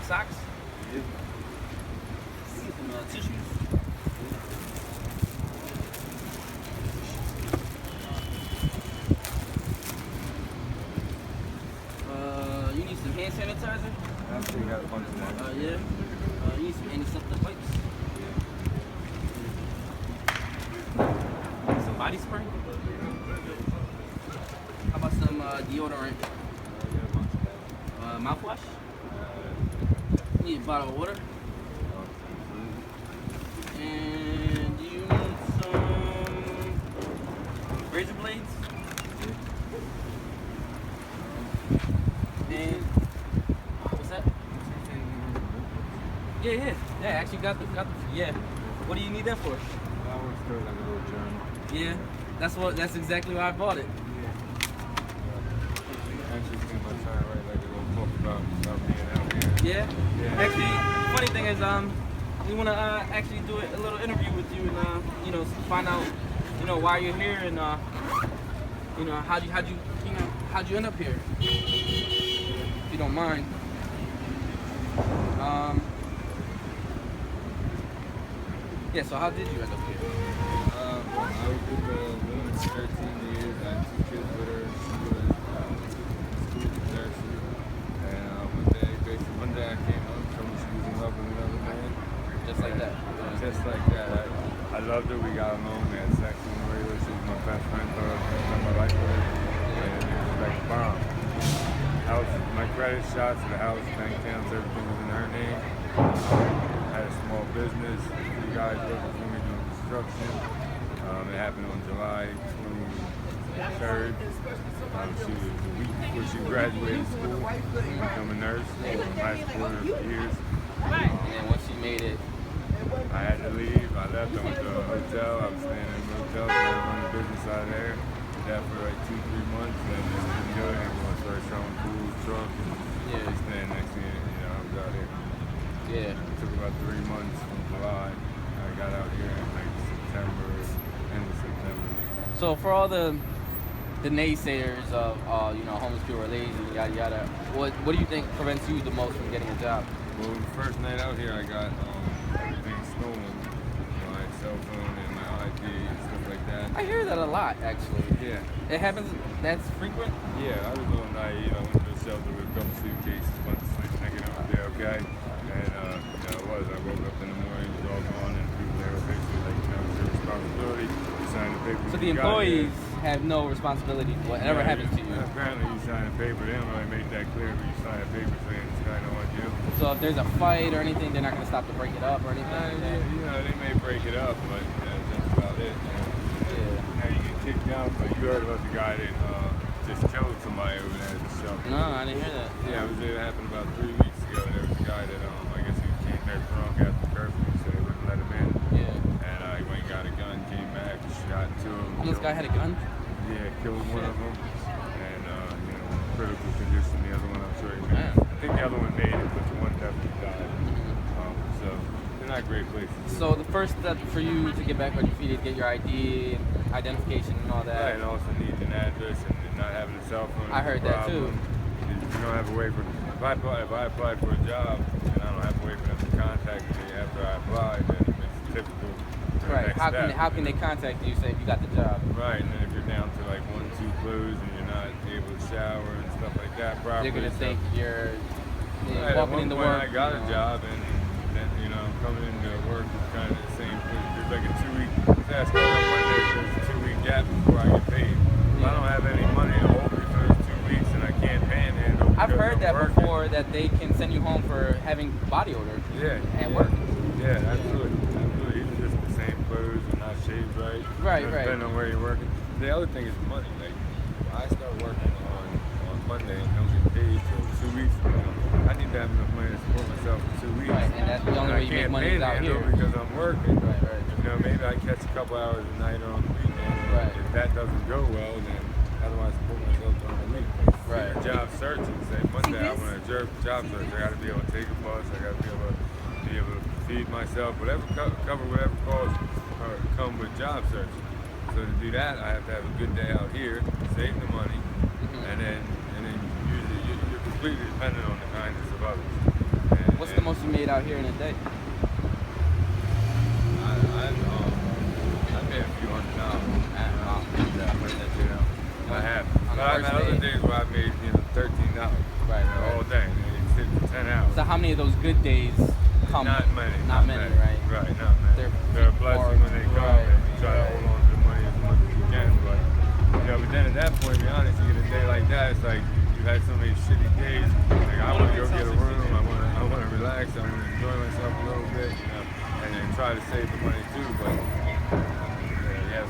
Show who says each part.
Speaker 1: socks?
Speaker 2: Yeah.
Speaker 1: Some tissues? You need some hand sanitizer?
Speaker 2: I actually got a bunch of that.
Speaker 1: Yeah. You need some antiseptic wipes?
Speaker 2: Yeah.
Speaker 1: Some body spray? How about some deodorant?
Speaker 2: I got a bunch of that.
Speaker 1: Mouthwash? You need a bottle of water? And do you need some razor blades? And what's that? Yeah. Actually got the. Yeah. What do you need that for?
Speaker 2: I always feel like a little journal.
Speaker 1: Yeah. That's exactly why I bought it.
Speaker 2: Yeah. Actually, think about trying to write like a little book about being out here.
Speaker 1: Yeah. Actually, funny thing is, we want to actually do a little interview with you and find out why you're here and how'd you end up here, if you don't mind. Yeah, so how did you end up here?
Speaker 2: I was with the woman for 13 years. I had 2 kids with her. She was school nursery. And one day I came home, told me she was in love with another man.
Speaker 1: Just like that?
Speaker 2: Just like that. I loved her. We got along. We had sex on the regular. She was my best friend for my life with her. And it was like a bomb. My credit shots to the house, bank accounts, everything was in her name. I had a small business. 2 guys working for me doing construction. It happened on July 23rd. She was the week before she graduated school, become a nurse. I supported her for years.
Speaker 1: And then once you made it,
Speaker 2: I had to leave. I left. I went to a hotel. I was staying in a motel, trying to run the business out of there. Did that for like 2-3 months, and then didn't do it. Everyone started showing pool, truck, and then next thing I was out here.
Speaker 1: Yeah.
Speaker 2: It took about 3 months from July. I got out here in like September, end of September.
Speaker 1: So for all the naysayers of homeless people are lazy, yada yada, what do you think prevents you the most from getting a job?
Speaker 2: Well, the first night out here, I got everything stolen. My cell phone and my ID and stuff like that.
Speaker 1: I hear that a lot, actually.
Speaker 2: Yeah.
Speaker 1: It happens. That's frequent.
Speaker 2: Yeah, I was all night. I went to the shelter with a couple suitcases, went to sleep thinking it was there, okay? And it was. I woke up in the morning, it was all gone, and people there were basically like, it's your responsibility. You sign the paper.
Speaker 1: So the employees have no responsibility for whatever happens to you.
Speaker 2: Apparently, you sign a paper. They don't really make that clear, but you sign a paper saying it's kind of on you.
Speaker 1: So if there's a fight or anything, they're not going to stop to break it up or anything like that.
Speaker 2: They may break it up, but that's about it.
Speaker 1: Yeah.
Speaker 2: Now you get kicked out, but you heard about the guy that just killed somebody over there at the shelter.
Speaker 1: No, I didn't hear that.
Speaker 2: Yeah, it was there. It happened about 3 weeks ago. There was a guy that I guess he came there drunk after curfew, so they wouldn't let him in.
Speaker 1: Yeah.
Speaker 2: And he went and got a gun, came back, shot 2 of them.
Speaker 1: This guy had a gun?
Speaker 2: Yeah, killed one of them. And critical condition. The other one, I'm sure he
Speaker 1: Man.
Speaker 2: I think the other one made it, but the one definitely died. So they're not great places.
Speaker 1: So the first step for you to get back on your feet is get your ID, identification, and all that.
Speaker 2: Right, and also need an address and not having a cell phone.
Speaker 1: I heard that too.
Speaker 2: You don't have a way for. If I apply for a job and I don't have a way for them to contact me after I apply, then it's typical.
Speaker 1: Right. How can they contact you? Say if you got the job.
Speaker 2: Right, and then if you're down to like 1-2 clothes and you're not able to shower and stuff like that properly,
Speaker 1: they're gonna think you're
Speaker 2: right,
Speaker 1: walking into work.
Speaker 2: I got a job and then coming into work is kind of the same. There's like a 2-week. That's on Monday. There's a 2-week gap before I get paid. If I don't have any money to hold me for those 2 weeks and I can't panhandle.
Speaker 1: I've heard that before, that they can send you home for having body odor. At work.
Speaker 2: Yeah, absolutely. Even just the same clothes and not shaved right.
Speaker 1: Right.
Speaker 2: Depending on where you're working. The other thing is money. Like, I start working on Monday and don't get paid till 2 weeks from now. I need to have enough money to support myself for 2 weeks.
Speaker 1: Right, and that's the only way you make money is out here.
Speaker 2: Because I'm working.
Speaker 1: Right.
Speaker 2: Maybe I catch a couple hours a night or on the weekend.
Speaker 1: Right.
Speaker 2: If that doesn't go well, then how do I support myself during the week?
Speaker 1: Right.
Speaker 2: Job searching. Say Monday I want to job search. I got to be able to take a bus. I got to be able to feed myself. Whatever cover whatever calls come with job searching. So to do that, I have to have a good day out here, save the money, and then usually you're completely dependent on the kindness of others. And
Speaker 1: made out here in a day?
Speaker 2: I made a few $100. I have.
Speaker 1: On
Speaker 2: But
Speaker 1: the
Speaker 2: I've
Speaker 1: first
Speaker 2: had other
Speaker 1: day.
Speaker 2: days where I made, $13.
Speaker 1: Right, right.
Speaker 2: All day. It's 10 hours.
Speaker 1: So how many of those good days come?
Speaker 2: Not many.
Speaker 1: Not many, right?
Speaker 2: Right, not many. They're a blessing when they come,
Speaker 1: Right,
Speaker 2: and you try to
Speaker 1: right.
Speaker 2: hold on to the money as much as you can. But then at that point, to be honest, you get a day like that, it's like you've had so many shitty days. Like, I want to go get a room. I want to relax. I want to enjoy myself a little bit, and then try to save the money